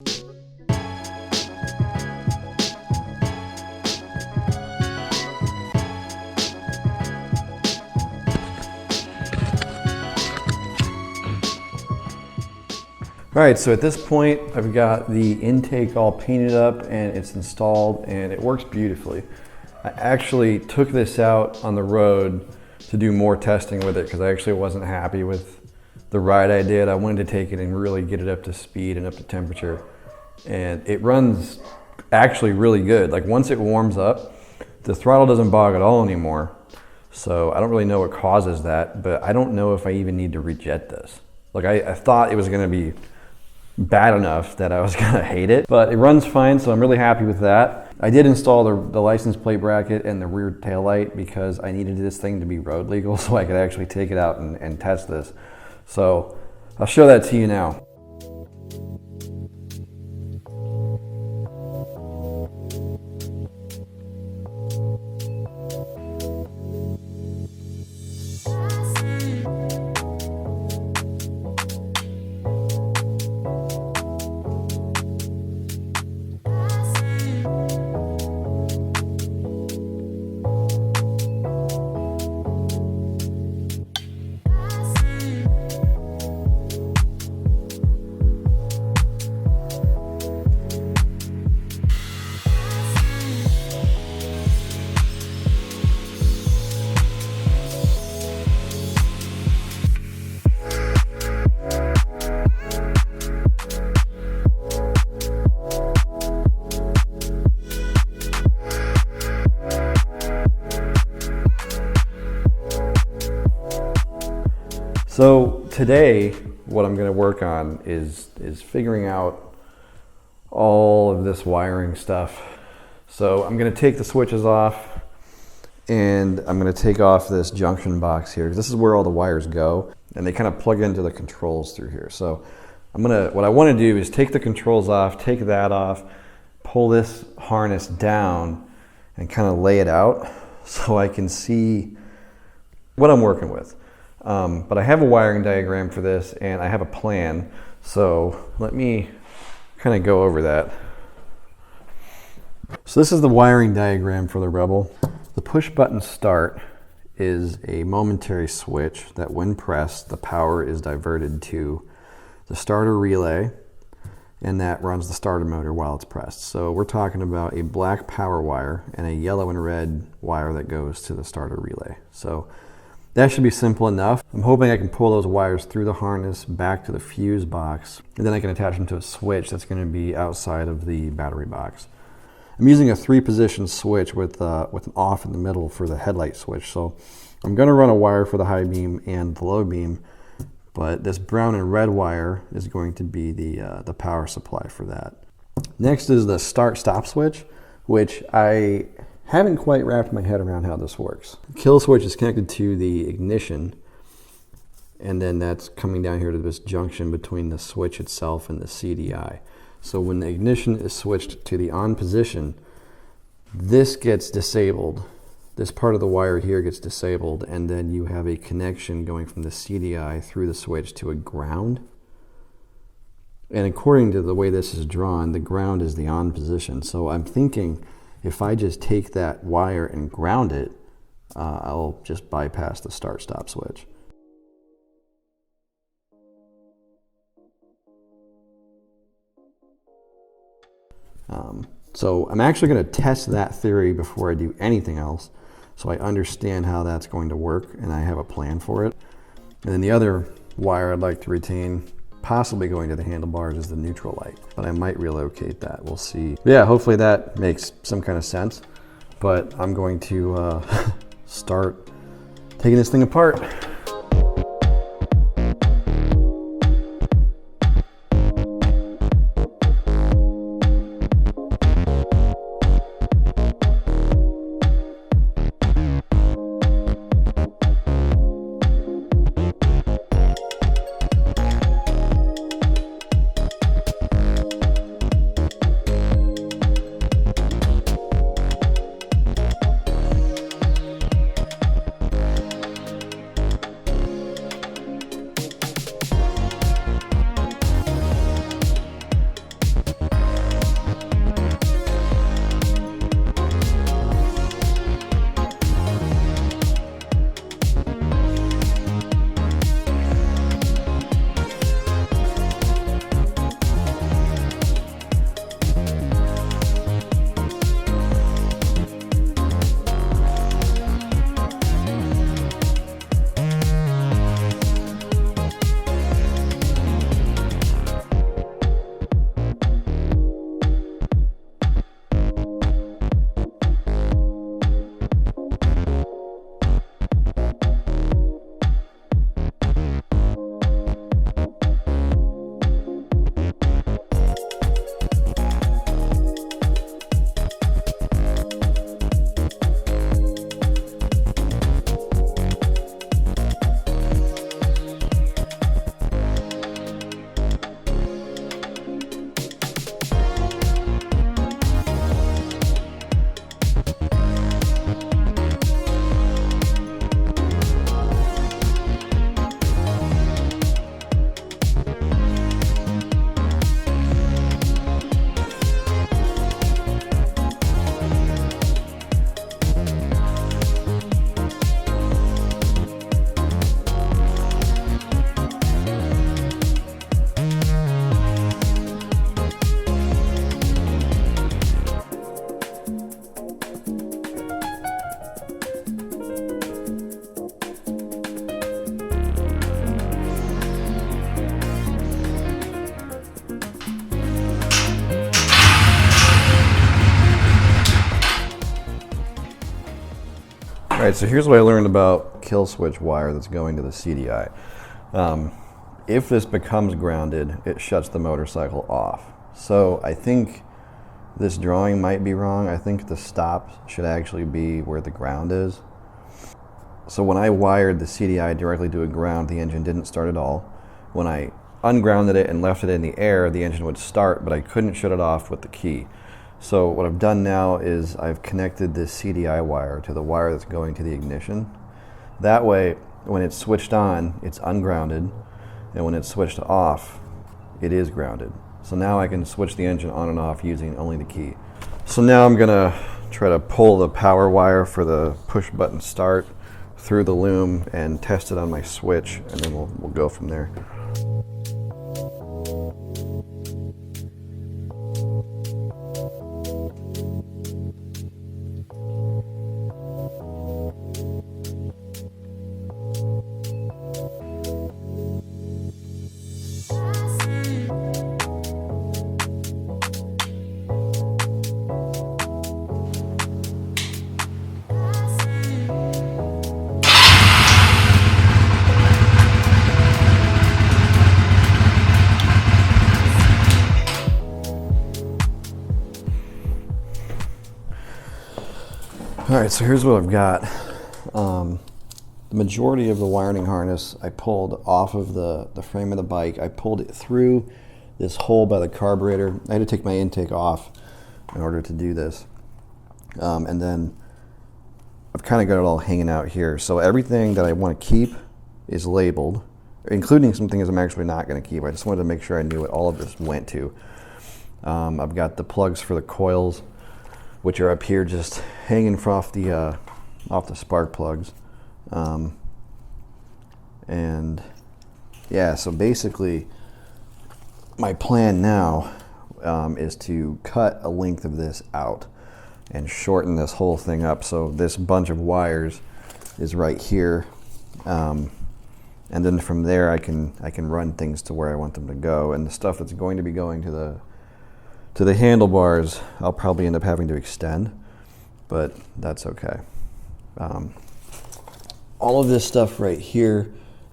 All right, so at this point, I've got the intake all painted up and it's installed and it works beautifully. I actually took this out on the road to do more testing with it because I actually wasn't happy with the ride I did. I wanted to take it and really get it up to speed and up to temperature. And it runs actually really good. Like once it warms up, the throttle doesn't bog at all anymore. So I don't really know what causes that, but I don't know if I even need to rejet this. Like I thought it was gonna be bad enough that I was gonna hate it, but it runs fine, so I'm really happy with that. I did install the license plate bracket and the rear tail light because I needed this thing to be road legal so I could actually take it out and test this. So I'll show that to you now. So today, what I'm going to work on is figuring out all of this wiring stuff. So I'm going to take the switches off and I'm going to take off this junction box here. This is where all the wires go and they kind of plug into the controls through here. So what I want to do is take the controls off, take that off, pull this harness down and kind of lay it out so I can see what I'm working with. But I have a wiring diagram for this and I have a plan. So let me kind of go over that. So this is the wiring diagram for the Rebel. The push button start is a momentary switch that when pressed, the power is diverted to the starter relay and that runs the starter motor while it's pressed. So we're talking about a black power wire and a yellow and red wire that goes to the starter relay. So that should be simple enough. I'm hoping I can pull those wires through the harness back to the fuse box, and then I can attach them to a switch that's going to be outside of the battery box. I'm using a 3-position switch with an off in the middle for the headlight switch. So I'm going to run a wire for the high beam and the low beam, but this brown and red wire is going to be the power supply for that. Next is the start-stop switch, which I haven't quite wrapped my head around how this works. The kill switch is connected to the ignition, and then that's coming down here to this junction between the switch itself and the CDI. So when the ignition is switched to the on position, this gets disabled. This part of the wire here gets disabled, and then you have a connection going from the CDI through the switch to a ground. And according to the way this is drawn, the ground is the on position. So I'm thinking if I just take that wire and ground it, I'll just bypass the start-stop switch. So I'm actually going to test that theory before I do anything else, so I understand how that's going to work and I have a plan for it. And then the other wire I'd like to retain, possibly going to the handlebars, is the neutral light, but I might relocate that. We'll see. Yeah, hopefully that makes some kind of sense, but I'm going to start taking this thing apart. All right, so here's what I learned about kill switch wire that's going to the CDI. If this becomes grounded, it shuts the motorcycle off. So I think this drawing might be wrong. I think the stop should actually be where the ground is. So when I wired the CDI directly to a ground, the engine didn't start at all. When I ungrounded it and left it in the air, the engine would start, but I couldn't shut it off with the key. So what I've done now is I've connected this CDI wire to the wire that's going to the ignition. That way, when it's switched on, it's ungrounded, and when it's switched off, it is grounded. So now I can switch the engine on and off using only the key. So now I'm gonna try to pull the power wire for the push button start through the loom and test it on my switch, and then we'll go from there. All right, so here's what I've got. The majority of the wiring harness I pulled off of the frame of the bike. I pulled it through this hole by the carburetor. I had to take my intake off in order to do this. And then I've kind of got it all hanging out here. So everything that I want to keep is labeled, including some things I'm actually not going to keep. I just wanted to make sure I knew what all of this went to. I've got the plugs for the coils, which are up here just hanging off the spark plugs. And yeah, so basically my plan now is to cut a length of this out and shorten this whole thing up. So this bunch of wires is right here. And then from there I can run things to where I want them to go. And the stuff that's going to be going to the handlebars, I'll probably end up having to extend, but that's okay. All of this stuff right here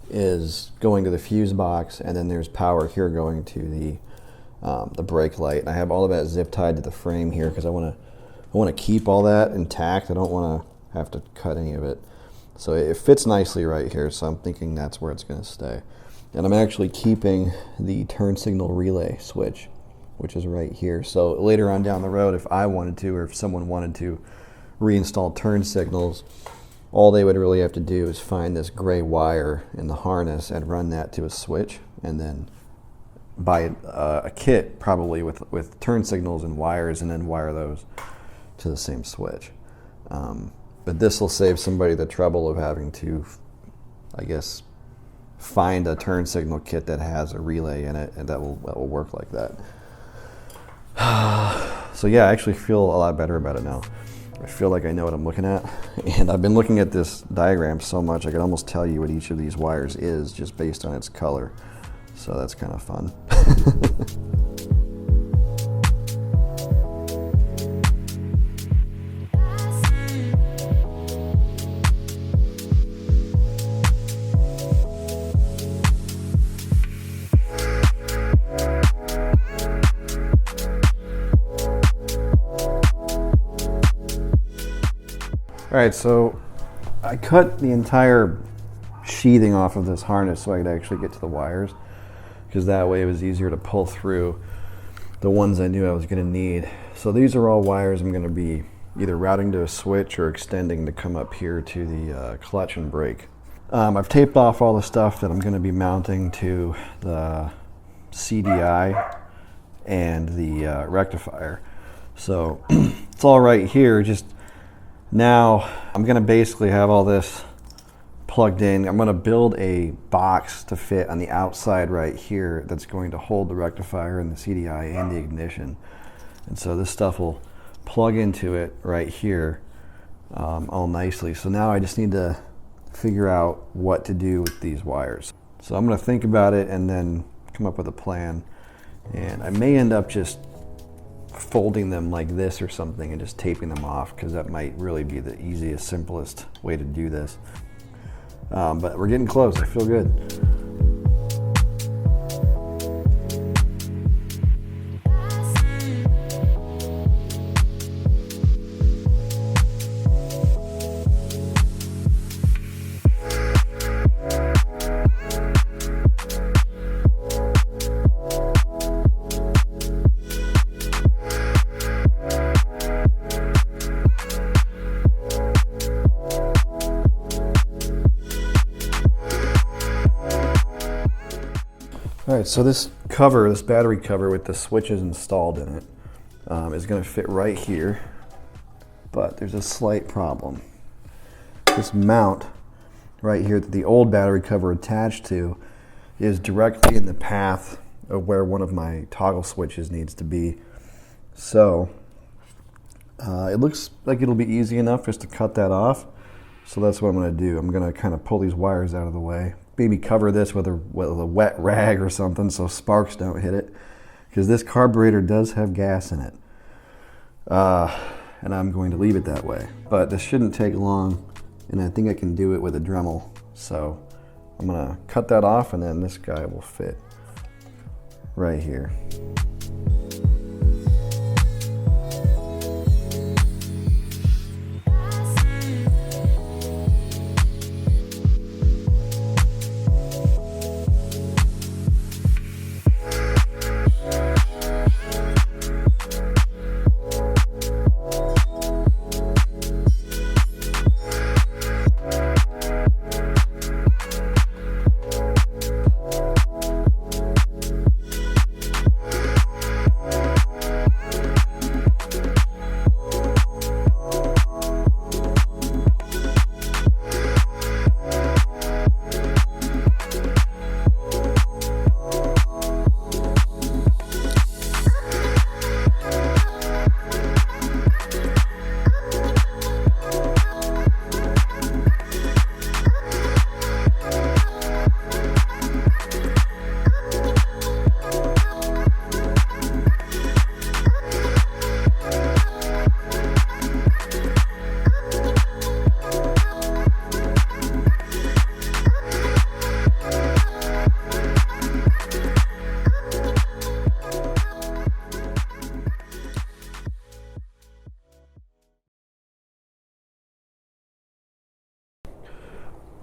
is going to the fuse box, and then there's power here going to the brake light. And I have all of that zip tied to the frame here because I want to keep all that intact. I don't want to have to cut any of it. So it fits nicely right here, so I'm thinking that's where it's going to stay. And I'm actually keeping the turn signal relay switch, which is right here. So later on down the road, if I wanted to, or if someone wanted to reinstall turn signals, all they would really have to do is find this gray wire in the harness and run that to a switch, and then buy a kit probably with turn signals and wires, and then wire those to the same switch. But this will save somebody the trouble of having to, I guess, find a turn signal kit that has a relay in it, and that will work like that. So yeah, I actually feel a lot better about it now. I feel like I know what I'm looking at, and I've been looking at this diagram so much I could almost tell you what each of these wires is just based on its color. So that's kind of fun. All right, so I cut the entire sheathing off of this harness so I could actually get to the wires, because that way it was easier to pull through the ones I knew I was going to need. So these are all wires I'm going to be either routing to a switch or extending to come up here to the clutch and brake. I've taped off all the stuff that I'm going to be mounting to the CDI and the rectifier. So it's all right here. Just now I'm going to basically have all this plugged in. I'm going to build a box to fit on the outside right here that's going to hold the rectifier and the CDI and the ignition. And so this stuff will plug into it right here all nicely. So now I just need to figure out what to do with these wires. So I'm going to think about it and then come up with a plan. And I may end up just folding them like this or something and just taping them off, because that might really be the easiest, simplest way to do this. But we're getting close. I feel good. All right, so this cover, this battery cover with the switches installed in it, is going to fit right here, but there's a slight problem. This mount right here that the old battery cover attached to is directly in the path of where one of my toggle switches needs to be. So it looks like it'll be easy enough just to cut that off. So that's what I'm going to do. I'm going to kind of pull these wires out of the way. Maybe cover this with a wet rag or something so sparks don't hit it, because this carburetor does have gas in it. And I'm going to leave it that way. But this shouldn't take long, and I think I can do it with a Dremel. So I'm going to cut that off, and then this guy will fit right here.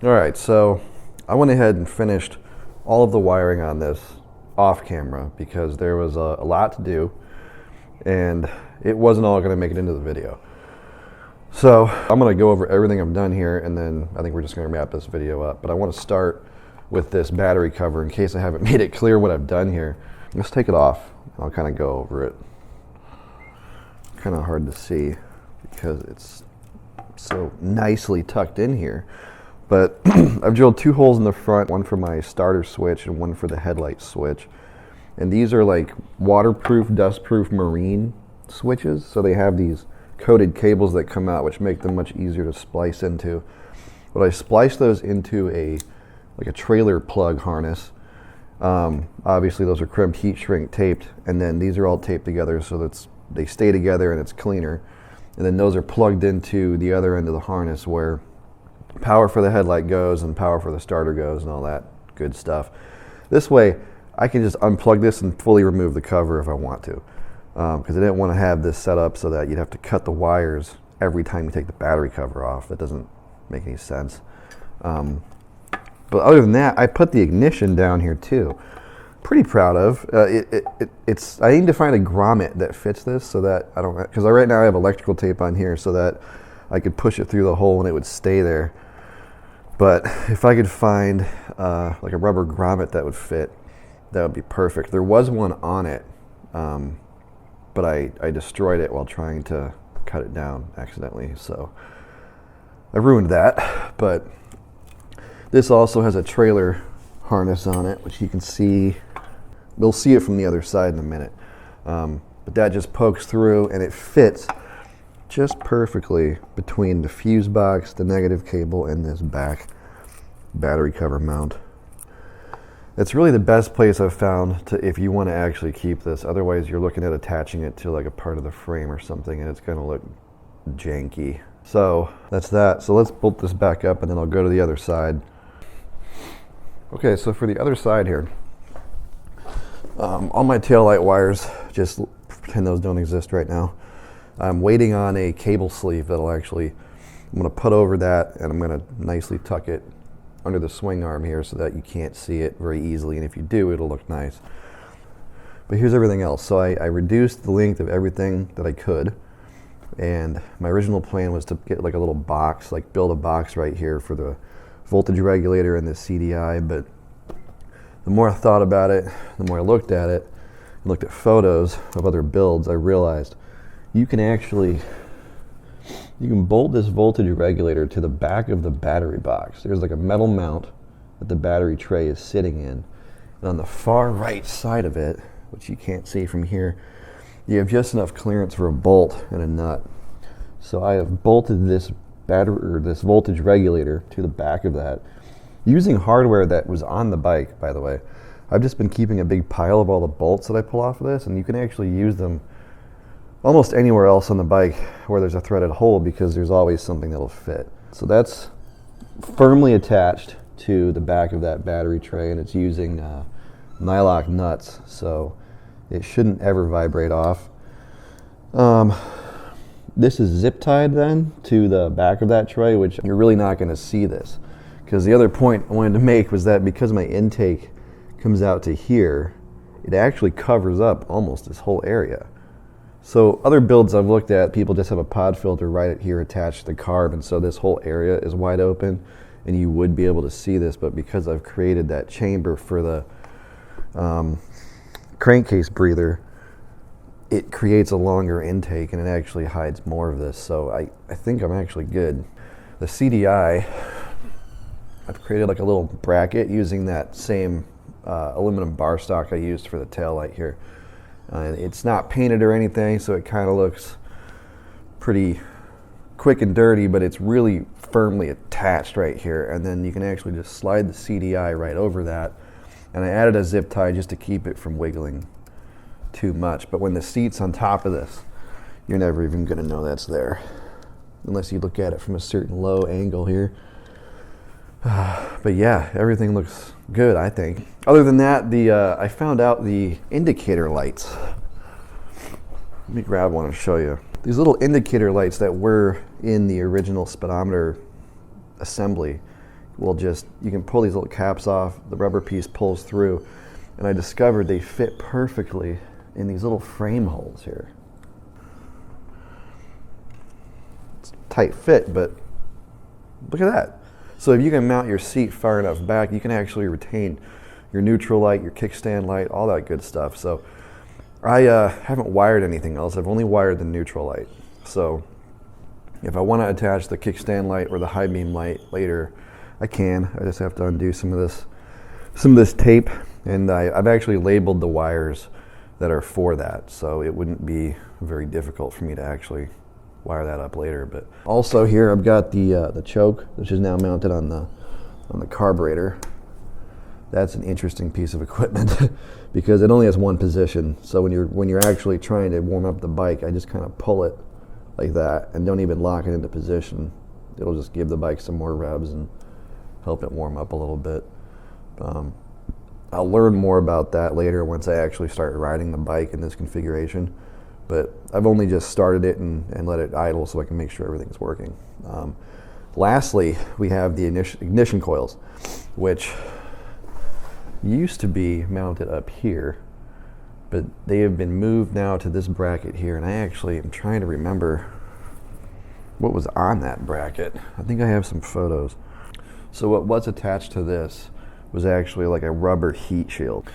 All right, so I went ahead and finished all of the wiring on this off camera because there was a lot to do and it wasn't all going to make it into the video. So I'm going to go over everything I've done here, and then I think we're just going to wrap this video up. But I want to start with this battery cover in case I haven't made it clear what I've done here. Let's take it off. I'll kind of go over it. Kind of hard to see because it's so nicely tucked in here. But I've drilled 2 holes in the front, one for my starter switch and one for the headlight switch. And these are like waterproof, dustproof marine switches. So they have these coated cables that come out, which make them much easier to splice into. But I spliced those into a trailer plug harness. Obviously those are crimped, heat shrink taped, and then these are all taped together so that they stay together and it's cleaner. And then those are plugged into the other end of the harness where power for the headlight goes and power for the starter goes and all that good stuff. This way I can just unplug this and fully remove the cover if I want to, because I didn't want to have this set up so that you'd have to cut the wires every time you take the battery cover off. That doesn't make any sense. But other than that, I put the ignition down here too. Pretty proud of it's. I need to find a grommet that fits this so that I don't, because right now I have electrical tape on here so that I could push it through the hole and it would stay there. But if I could find like a rubber grommet that would fit, that would be perfect. There was one on it, but I destroyed it while trying to cut it down accidentally. So I ruined that. But this also has a trailer harness on it, which you can see. We'll see it from the other side in a minute. But that just pokes through and it fits just perfectly between the fuse box, the negative cable, and this back battery cover mount. It's really the best place I've found to, if you want to actually keep this. Otherwise, you're looking at attaching it to like a part of the frame or something, and it's going to look janky. So that's that. So let's bolt this back up, and then I'll go to the other side. Okay, so for the other side here, all my taillight wires, just pretend those don't exist right now. I'm waiting on a cable sleeve that'll actually, I'm going to put over that, and I'm going to nicely tuck it under the swing arm here so that you can't see it very easily, and if you do, it'll look nice. But here's everything else. So I reduced the length of everything that I could, and my original plan was to get like a little box, like build a box right here for the voltage regulator and the CDI, but the more I thought about it, the more I looked at it, and looked at photos of other builds, I realized you can bolt this voltage regulator to the back of the battery box. There's like a metal mount that the battery tray is sitting in. And on the far right side of it, which you can't see from here, you have just enough clearance for a bolt and a nut. So I have bolted this this voltage regulator to the back of that using hardware that was on the bike, by the way. I've just been keeping a big pile of all the bolts that I pull off of this, and you can actually use them almost anywhere else on the bike where there's a threaded hole, because there's always something that'll fit. So that's firmly attached to the back of that battery tray, and it's using nylock nuts, so it shouldn't ever vibrate off. This is zip tied then to the back of that tray, which you're really not going to see this, because the other point I wanted to make was that because my intake comes out to here, it actually covers up almost this whole area. So other builds I've looked at, people just have a pod filter right here attached to the carb, and so this whole area is wide open, and you would be able to see this, but because I've created that chamber for the crankcase breather, it creates a longer intake, and it actually hides more of this, so I think I'm actually good. The CDI, I've created like a little bracket using that same aluminum bar stock I used for the tail light here. It's not painted or anything, so it kind of looks pretty quick and dirty, but it's really firmly attached right here, and then you can actually just slide the CDI right over that. And I added a zip tie just to keep it from wiggling too much, but when the seat's on top of this, you're never even going to know that's there unless you look at it from a certain low angle here. But yeah, everything looks good, I think. Other than that, I found out the indicator lights. Let me grab one and show you. These little indicator lights that were in the original speedometer assembly will just, you can pull these little caps off, the rubber piece pulls through, and I discovered they fit perfectly in these little frame holes here. It's a tight fit, but look at that. So if you can mount your seat far enough back, you can actually retain your neutral light, your kickstand light, all that good stuff. So I haven't wired anything else. I've only wired the neutral light. So if I want to attach the kickstand light or the high beam light later, I can. I just have to undo some of this tape, and I've actually labeled the wires that are for that, so it wouldn't be very difficult for me to actually wire that up later. But also here I've got the choke, which is now mounted on the carburetor. That's an interesting piece of equipment because it only has one position. So when you're actually trying to warm up the bike, I just kind of pull it like that and don't even lock it into position. It'll just give the bike some more revs and help it warm up a little bit. I'll learn more about that later once I actually start riding the bike in this configuration. But I've only just started it and let it idle so I can make sure everything's working. Lastly, we have the ignition coils, which used to be mounted up here, but they have been moved now to this bracket here, and I actually am trying to remember what was on that bracket. I think I have some photos. So what was attached to this was actually like a rubber heat shield.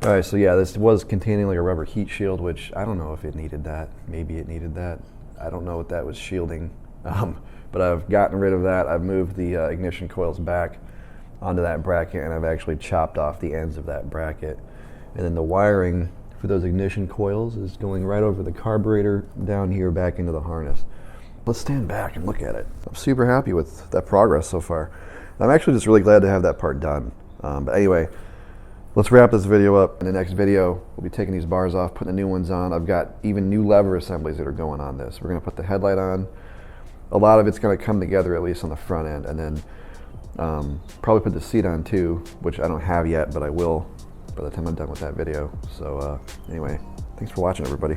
All right, so yeah, this was containing like a rubber heat shield, which I don't know if it needed that. Maybe it needed that. I don't know what that was shielding. But I've gotten rid of that. I've moved the ignition coils back onto that bracket, and I've actually chopped off the ends of that bracket. And then the wiring for those ignition coils is going right over the carburetor down here back into the harness. Let's stand back and look at it. I'm super happy with that progress so far. I'm actually just really glad to have that part done. But anyway, Let's wrap this video up. In the next video, we'll be taking these bars off, putting the new ones on. I've got even new lever assemblies that are going on this. We're gonna put the headlight on. A lot of it's gonna come together, at least on the front end, and then probably put the seat on too, which I don't have yet, but I will by the time I'm done with that video. So anyway, thanks for watching, everybody.